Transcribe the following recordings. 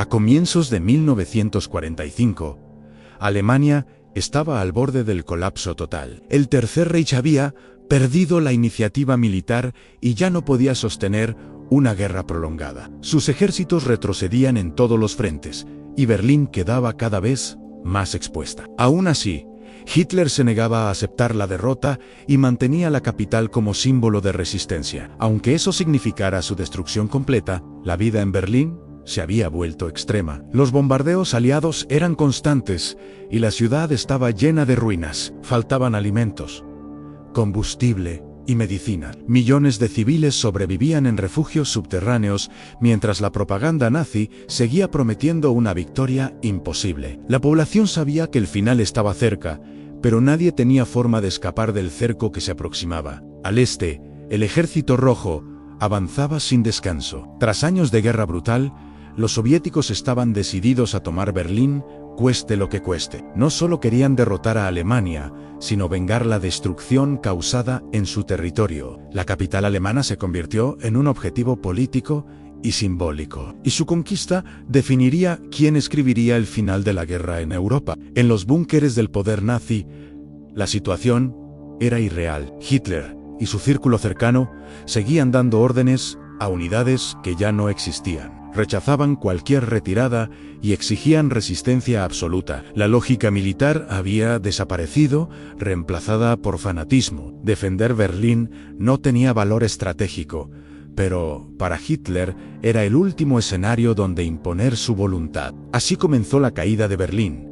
A comienzos de 1945, Alemania estaba al borde del colapso total. El Tercer Reich había perdido la iniciativa militar y ya no podía sostener una guerra prolongada. Sus ejércitos retrocedían en todos los frentes y Berlín quedaba cada vez más expuesta. Aún así, Hitler se negaba a aceptar la derrota y mantenía la capital como símbolo de resistencia. Aunque eso significara su destrucción completa, la vida en Berlín se había vuelto extrema. Los bombardeos aliados eran constantes y la ciudad estaba llena de ruinas. Faltaban alimentos, combustible y medicina. Millones de civiles sobrevivían en refugios subterráneos mientras la propaganda nazi seguía prometiendo una victoria imposible. La población sabía que el final estaba cerca, pero nadie tenía forma de escapar del cerco que se aproximaba. Al este, el Ejército Rojo avanzaba sin descanso. Tras años de guerra brutal, los soviéticos estaban decididos a tomar Berlín, cueste lo que cueste. No solo querían derrotar a Alemania, sino vengar la destrucción causada en su territorio. La capital alemana se convirtió en un objetivo político y simbólico, y su conquista definiría quién escribiría el final de la guerra en Europa. En los búnkeres del poder nazi, la situación era irreal. Hitler y su círculo cercano seguían dando órdenes a unidades que ya no existían. Rechazaban cualquier retirada y exigían resistencia absoluta. La lógica militar había desaparecido, reemplazada por fanatismo. Defender Berlín no tenía valor estratégico, pero para Hitler era el último escenario donde imponer su voluntad. Así comenzó la caída de Berlín,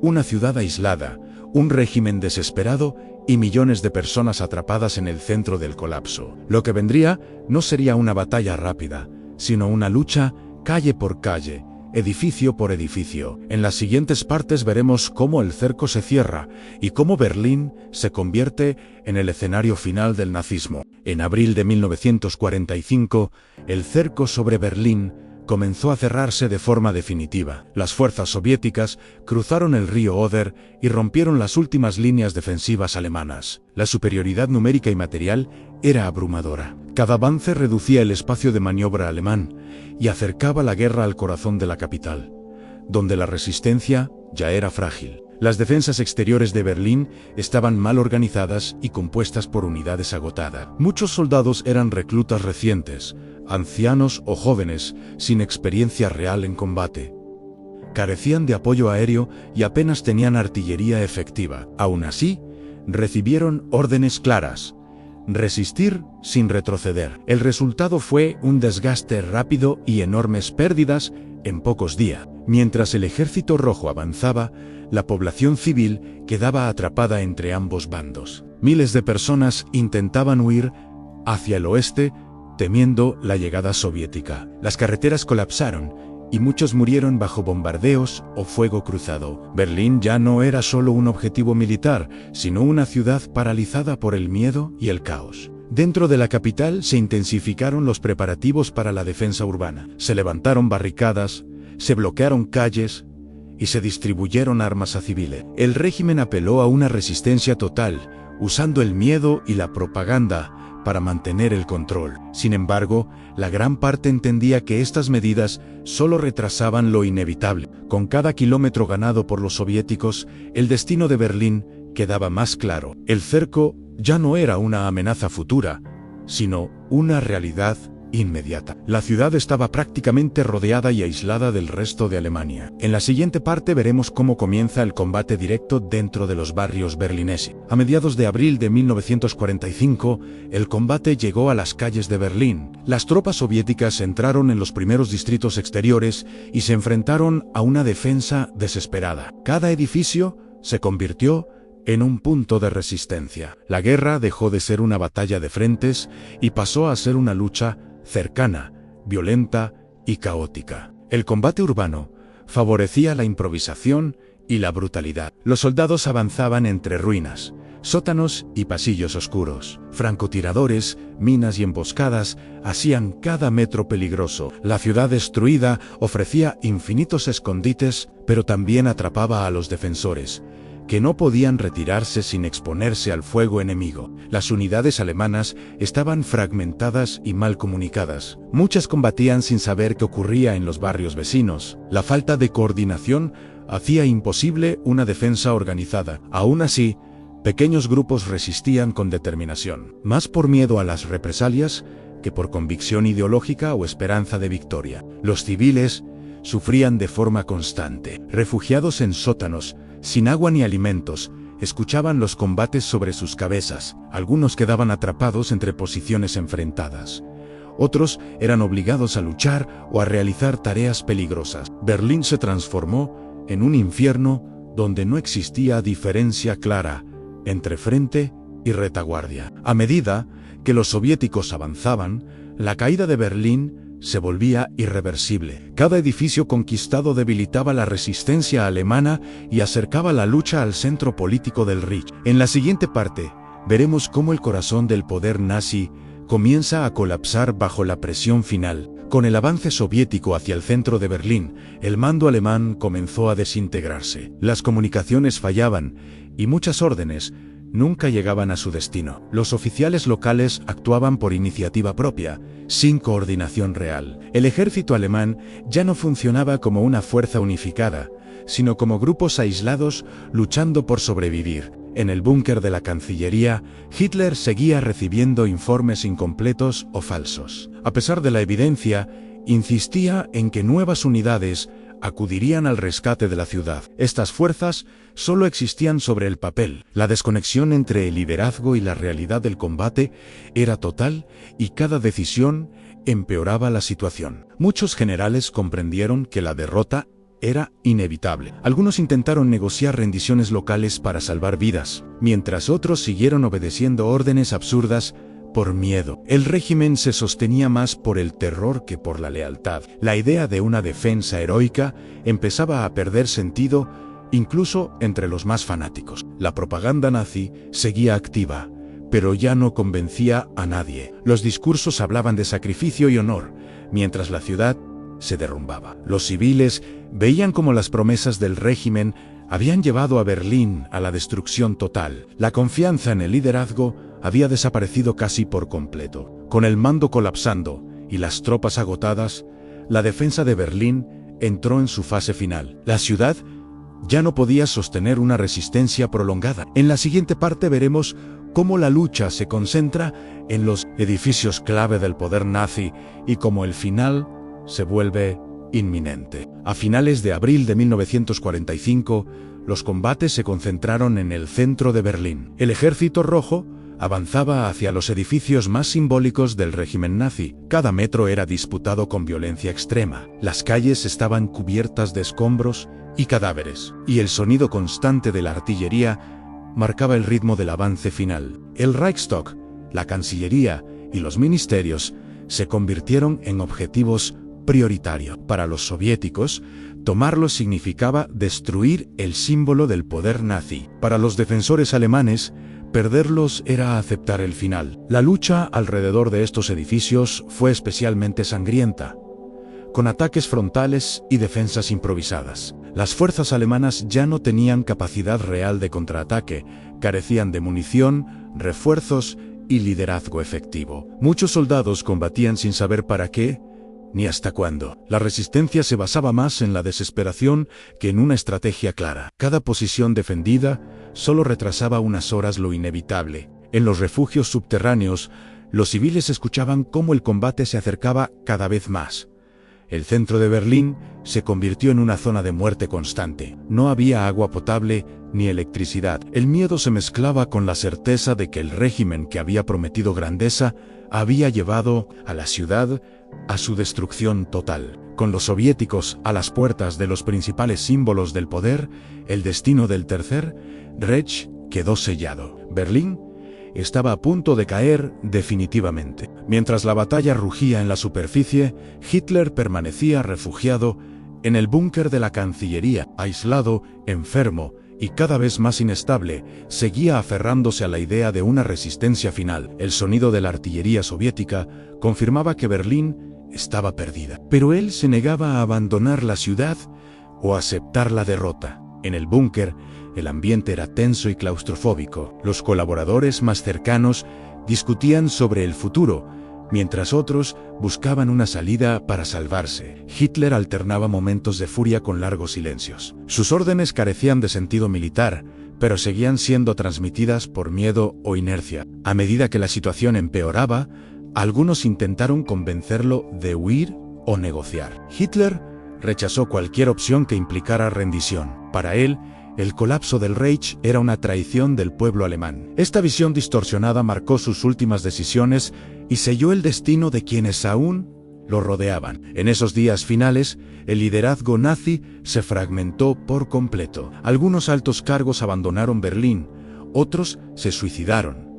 una ciudad aislada, un régimen desesperado y millones de personas atrapadas en el centro del colapso. Lo que vendría no sería una batalla rápida, sino una lucha calle por calle, edificio por edificio. En las siguientes partes veremos cómo el cerco se cierra y cómo Berlín se convierte en el escenario final del nazismo. En abril de 1945, el cerco sobre Berlín comenzó a cerrarse de forma definitiva. Las fuerzas soviéticas cruzaron el río Oder y rompieron las últimas líneas defensivas alemanas. La superioridad numérica y material era abrumadora. Cada avance reducía el espacio de maniobra alemán y acercaba la guerra al corazón de la capital, donde la resistencia ya era frágil. Las defensas exteriores de Berlín estaban mal organizadas y compuestas por unidades agotadas. Muchos soldados eran reclutas recientes, ancianos o jóvenes, sin experiencia real en combate. Carecían de apoyo aéreo y apenas tenían artillería efectiva. Aún así, recibieron órdenes claras: resistir sin retroceder. El resultado fue un desgaste rápido y enormes pérdidas en pocos días. Mientras el Ejército Rojo avanzaba, la población civil quedaba atrapada entre ambos bandos. Miles de personas intentaban huir hacia el oeste, temiendo la llegada soviética. Las carreteras colapsaron y muchos murieron bajo bombardeos o fuego cruzado. Berlín ya no era solo un objetivo militar, sino una ciudad paralizada por el miedo y el caos. Dentro de la capital se intensificaron los preparativos para la defensa urbana. Se levantaron barricadas, se bloquearon calles y se distribuyeron armas a civiles. El régimen apeló a una resistencia total, usando el miedo y la propaganda para mantener el control. Sin embargo, la gran parte entendía que estas medidas solo retrasaban lo inevitable. Con cada kilómetro ganado por los soviéticos, el destino de Berlín quedaba más claro. El cerco ya no era una amenaza futura, sino una realidad inmediata. La ciudad estaba prácticamente rodeada y aislada del resto de Alemania. En la siguiente parte veremos cómo comienza el combate directo dentro de los barrios berlineses. A mediados de abril de 1945, el combate llegó a las calles de Berlín. Las tropas soviéticas entraron en los primeros distritos exteriores y se enfrentaron a una defensa desesperada. Cada edificio se convirtió en un punto de resistencia. La guerra dejó de ser una batalla de frentes y pasó a ser una lucha cercana, violenta y caótica. El combate urbano favorecía la improvisación y la brutalidad. Los soldados avanzaban entre ruinas, sótanos y pasillos oscuros. Francotiradores, minas y emboscadas hacían cada metro peligroso. La ciudad destruida ofrecía infinitos escondites, pero también atrapaba a los defensores, que no podían retirarse sin exponerse al fuego enemigo. Las unidades alemanas estaban fragmentadas y mal comunicadas. Muchas combatían sin saber qué ocurría en los barrios vecinos. La falta de coordinación hacía imposible una defensa organizada. Aún así, pequeños grupos resistían con determinación, más por miedo a las represalias que por convicción ideológica o esperanza de victoria. Los civiles sufrían de forma constante. Refugiados en sótanos, sin agua ni alimentos, escuchaban los combates sobre sus cabezas. Algunos quedaban atrapados entre posiciones enfrentadas. Otros eran obligados a luchar o a realizar tareas peligrosas. Berlín se transformó en un infierno donde no existía diferencia clara entre frente y retaguardia. A medida que los soviéticos avanzaban, la caída de Berlín se volvía irreversible. Cada edificio conquistado debilitaba la resistencia alemana y acercaba la lucha al centro político del Reich. En la siguiente parte, veremos cómo el corazón del poder nazi comienza a colapsar bajo la presión final. Con el avance soviético hacia el centro de Berlín, el mando alemán comenzó a desintegrarse. Las comunicaciones fallaban y muchas órdenes nunca llegaban a su destino. Los oficiales locales actuaban por iniciativa propia, sin coordinación real. El ejército alemán ya no funcionaba como una fuerza unificada, sino como grupos aislados luchando por sobrevivir. En el búnker de la Cancillería, Hitler seguía recibiendo informes incompletos o falsos. A pesar de la evidencia, insistía en que nuevas unidades acudirían al rescate de la ciudad. Estas fuerzas solo existían sobre el papel. La desconexión entre el liderazgo y la realidad del combate era total y cada decisión empeoraba la situación. Muchos generales comprendieron que la derrota era inevitable. Algunos intentaron negociar rendiciones locales para salvar vidas, mientras otros siguieron obedeciendo órdenes absurdas por miedo. El régimen se sostenía más por el terror que por la lealtad. La idea de una defensa heroica empezaba a perder sentido incluso entre los más fanáticos. La propaganda nazi seguía activa, pero ya no convencía a nadie. Los discursos hablaban de sacrificio y honor, mientras la ciudad se derrumbaba. Los civiles veían cómo las promesas del régimen habían llevado a Berlín a la destrucción total. La confianza en el liderazgo había desaparecido casi por completo. Con el mando colapsando y las tropas agotadas, la defensa de Berlín entró en su fase final. La ciudad ya no podía sostener una resistencia prolongada. En la siguiente parte veremos cómo la lucha se concentra en los edificios clave del poder nazi y cómo el final se vuelve inminente. A finales de abril de 1945, los combates se concentraron en el centro de Berlín. El Ejército Rojo avanzaba hacia los edificios más simbólicos del régimen nazi. Cada metro era disputado con violencia extrema. Las calles estaban cubiertas de escombros y cadáveres, y el sonido constante de la artillería marcaba el ritmo del avance final. El Reichstag, la Cancillería y los ministerios se convirtieron en objetivos prioritarios. Para los soviéticos, tomarlos significaba destruir el símbolo del poder nazi. Para los defensores alemanes, perderlos era aceptar el final. La lucha alrededor de estos edificios fue especialmente sangrienta, con ataques frontales y defensas improvisadas. Las fuerzas alemanas ya no tenían capacidad real de contraataque, carecían de munición, refuerzos y liderazgo efectivo. Muchos soldados combatían sin saber para qué ni hasta cuándo. La resistencia se basaba más en la desesperación que en una estrategia clara. Cada posición defendida solo retrasaba unas horas lo inevitable. En los refugios subterráneos, los civiles escuchaban cómo el combate se acercaba cada vez más. El centro de Berlín se convirtió en una zona de muerte constante. No había agua potable ni electricidad. El miedo se mezclaba con la certeza de que el régimen que había prometido grandeza había llevado a la ciudad a su destrucción total. Con los soviéticos a las puertas de los principales símbolos del poder, el destino del Tercer Reich quedó sellado. Berlín estaba a punto de caer definitivamente. Mientras la batalla rugía en la superficie, Hitler permanecía refugiado en el búnker de la Cancillería, aislado, enfermo y cada vez más inestable, seguía aferrándose a la idea de una resistencia final. El sonido de la artillería soviética confirmaba que Berlín estaba perdida. Pero él se negaba a abandonar la ciudad o aceptar la derrota. En el búnker, El ambiente era tenso y claustrofóbico. Los colaboradores más cercanos discutían sobre el futuro, mientras otros buscaban una salida para salvarse. Hitler alternaba momentos de furia con largos silencios. Sus órdenes carecían de sentido militar, pero seguían siendo transmitidas por miedo o inercia. A medida que la situación empeoraba, algunos intentaron convencerlo de huir o negociar. Hitler rechazó cualquier opción que implicara rendición. Para él, el colapso del Reich era una traición del pueblo alemán. Esta visión distorsionada marcó sus últimas decisiones y selló el destino de quienes aún lo rodeaban. En esos días finales, el liderazgo nazi se fragmentó por completo. Algunos altos cargos abandonaron Berlín, otros se suicidaron.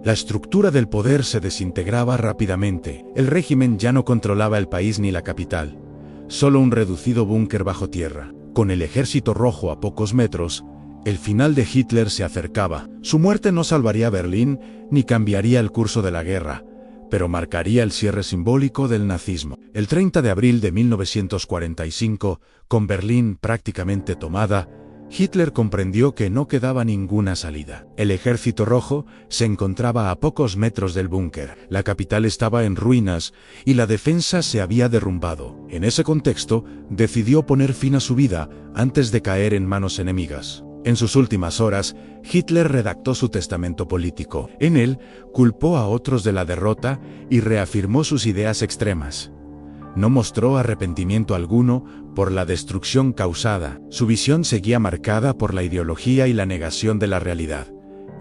La estructura del poder se desintegraba rápidamente. El régimen ya no controlaba el país ni la capital, solo un reducido búnker bajo tierra. Con el Ejército Rojo a pocos metros, el final de Hitler se acercaba. Su muerte no salvaría Berlín ni cambiaría el curso de la guerra, pero marcaría el cierre simbólico del nazismo. El 30 de abril de 1945, con Berlín prácticamente tomada, Hitler comprendió que no quedaba ninguna salida. El Ejército Rojo se encontraba a pocos metros del búnker. La capital estaba en ruinas y la defensa se había derrumbado. En ese contexto, decidió poner fin a su vida antes de caer en manos enemigas. En sus últimas horas, Hitler redactó su testamento político. En él, culpó a otros de la derrota y reafirmó sus ideas extremas. No mostró arrepentimiento alguno por la destrucción causada. Su visión seguía marcada por la ideología y la negación de la realidad,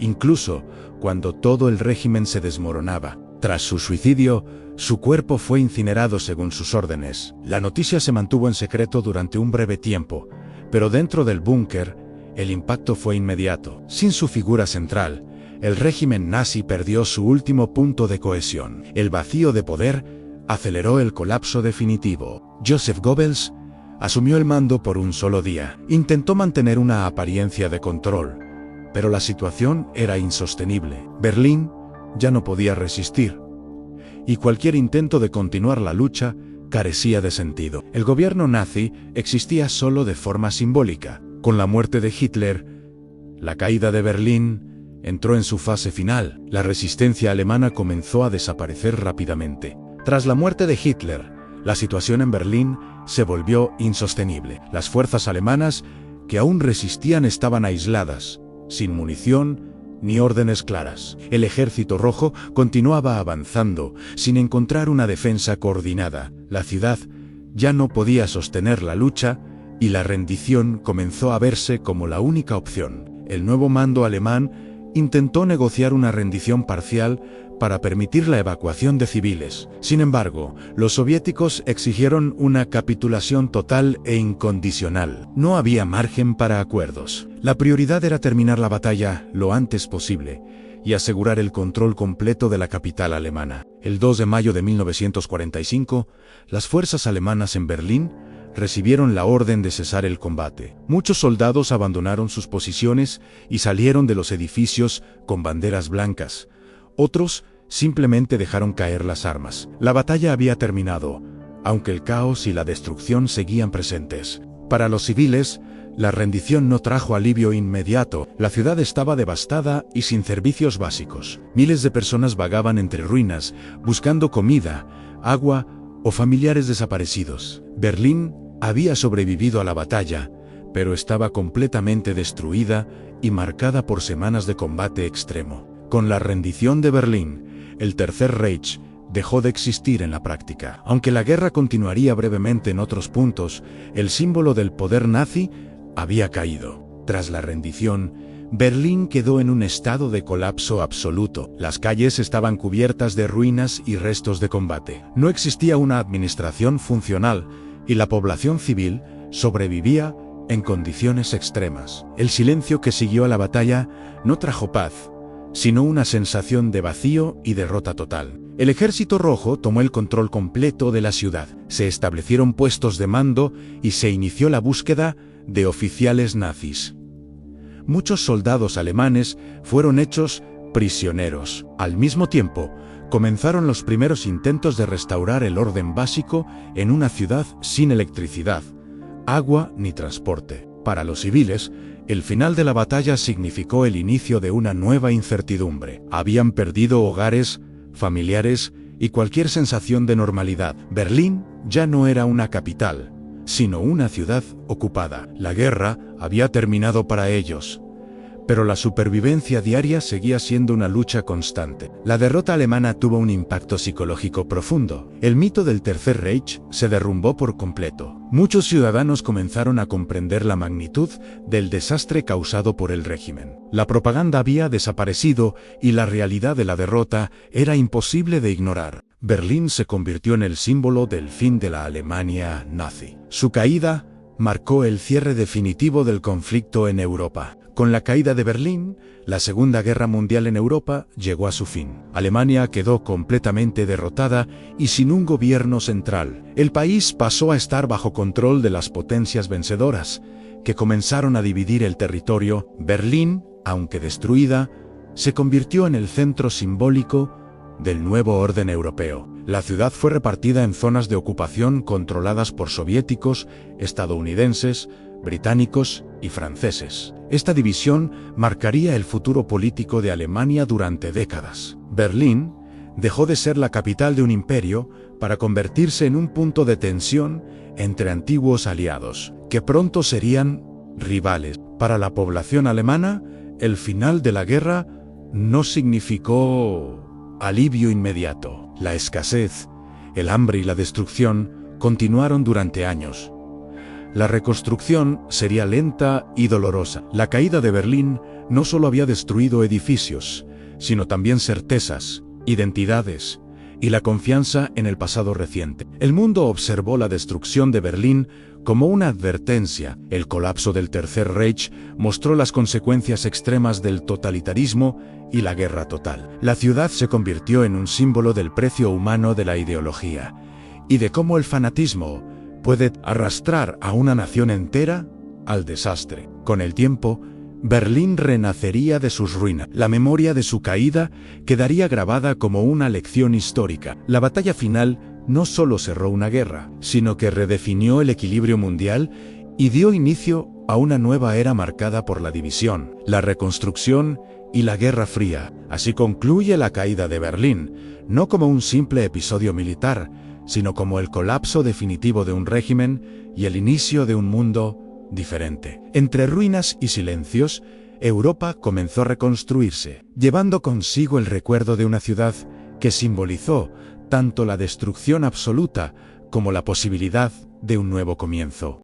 incluso cuando todo el régimen se desmoronaba. Tras su suicidio, su cuerpo fue incinerado según sus órdenes. La noticia se mantuvo en secreto durante un breve tiempo, pero dentro del búnker, el impacto fue inmediato. Sin su figura central, el régimen nazi perdió su último punto de cohesión. El vacío de poder aceleró el colapso definitivo. Joseph Goebbels asumió el mando por un solo día. Intentó mantener una apariencia de control, pero la situación era insostenible. Berlín ya no podía resistir, y cualquier intento de continuar la lucha carecía de sentido. El gobierno nazi existía solo de forma simbólica. Con la muerte de Hitler, la caída de Berlín entró en su fase final. La resistencia alemana comenzó a desaparecer rápidamente. Tras la muerte de Hitler, la situación en Berlín se volvió insostenible. Las fuerzas alemanas que aún resistían estaban aisladas, sin munición ni órdenes claras. El Ejército Rojo continuaba avanzando, sin encontrar una defensa coordinada. La ciudad ya no podía sostener la lucha y la rendición comenzó a verse como la única opción. El nuevo mando alemán intentó negociar una rendición parcial para permitir la evacuación de civiles. Sin embargo, los soviéticos exigieron una capitulación total e incondicional. No había margen para acuerdos. La prioridad era terminar la batalla lo antes posible y asegurar el control completo de la capital alemana. El 2 de mayo de 1945, las fuerzas alemanas en Berlín recibieron la orden de cesar el combate. Muchos soldados abandonaron sus posiciones y salieron de los edificios con banderas blancas. Otros simplemente dejaron caer las armas. La batalla había terminado, aunque el caos y la destrucción seguían presentes. Para los civiles, la rendición no trajo alivio inmediato. La ciudad estaba devastada y sin servicios básicos. Miles de personas vagaban entre ruinas, buscando comida, agua o familiares desaparecidos. Berlín había sobrevivido a la batalla, pero estaba completamente destruida y marcada por semanas de combate extremo. Con la rendición de Berlín, el Tercer Reich dejó de existir en la práctica. Aunque la guerra continuaría brevemente en otros puntos, el símbolo del poder nazi había caído. Tras la rendición, Berlín quedó en un estado de colapso absoluto. Las calles estaban cubiertas de ruinas y restos de combate. No existía una administración funcional y la población civil sobrevivía en condiciones extremas. El silencio que siguió a la batalla no trajo paz, sino una sensación de vacío y derrota total. El Ejército Rojo tomó el control completo de la ciudad. Se establecieron puestos de mando y se inició la búsqueda de oficiales nazis. Muchos soldados alemanes fueron hechos prisioneros. Al mismo tiempo, comenzaron los primeros intentos de restaurar el orden básico en una ciudad sin electricidad, agua ni transporte. Para los civiles, el final de la batalla significó el inicio de una nueva incertidumbre. Habían perdido hogares, familiares y cualquier sensación de normalidad. Berlín ya no era una capital, sino una ciudad ocupada. La guerra había terminado para ellos, pero la supervivencia diaria seguía siendo una lucha constante. La derrota alemana tuvo un impacto psicológico profundo. El mito del Tercer Reich se derrumbó por completo. Muchos ciudadanos comenzaron a comprender la magnitud del desastre causado por el régimen. La propaganda había desaparecido y la realidad de la derrota era imposible de ignorar. Berlín se convirtió en el símbolo del fin de la Alemania nazi. Su caída marcó el cierre definitivo del conflicto en Europa. Con la caída de Berlín, la Segunda Guerra Mundial en Europa llegó a su fin. Alemania quedó completamente derrotada y sin un gobierno central. El país pasó a estar bajo control de las potencias vencedoras, que comenzaron a dividir el territorio. Berlín, aunque destruida, se convirtió en el centro simbólico del nuevo orden europeo. La ciudad fue repartida en zonas de ocupación controladas por soviéticos, estadounidenses, británicos y franceses. Esta división marcaría el futuro político de Alemania durante décadas. Berlín dejó de ser la capital de un imperio para convertirse en un punto de tensión entre antiguos aliados, que pronto serían rivales. Para la población alemana, el final de la guerra no significó alivio inmediato. La escasez, el hambre y la destrucción continuaron durante años. La reconstrucción sería lenta y dolorosa. La caída de Berlín no solo había destruido edificios, sino también certezas, identidades y la confianza en el pasado reciente. El mundo observó la destrucción de Berlín como una advertencia. El colapso del Tercer Reich mostró las consecuencias extremas del totalitarismo y la guerra total. La ciudad se convirtió en un símbolo del precio humano de la ideología y de cómo el fanatismo puede arrastrar a una nación entera al desastre. Con el tiempo, Berlín renacería de sus ruinas. La memoria de su caída quedaría grabada como una lección histórica. La batalla final no solo cerró una guerra, sino que redefinió el equilibrio mundial y dio inicio a una nueva era marcada por la división, la reconstrucción y la Guerra Fría. Así concluye la caída de Berlín, no como un simple episodio militar, sino como el colapso definitivo de un régimen y el inicio de un mundo diferente. Entre ruinas y silencios, Europa comenzó a reconstruirse, llevando consigo el recuerdo de una ciudad que simbolizó tanto la destrucción absoluta como la posibilidad de un nuevo comienzo.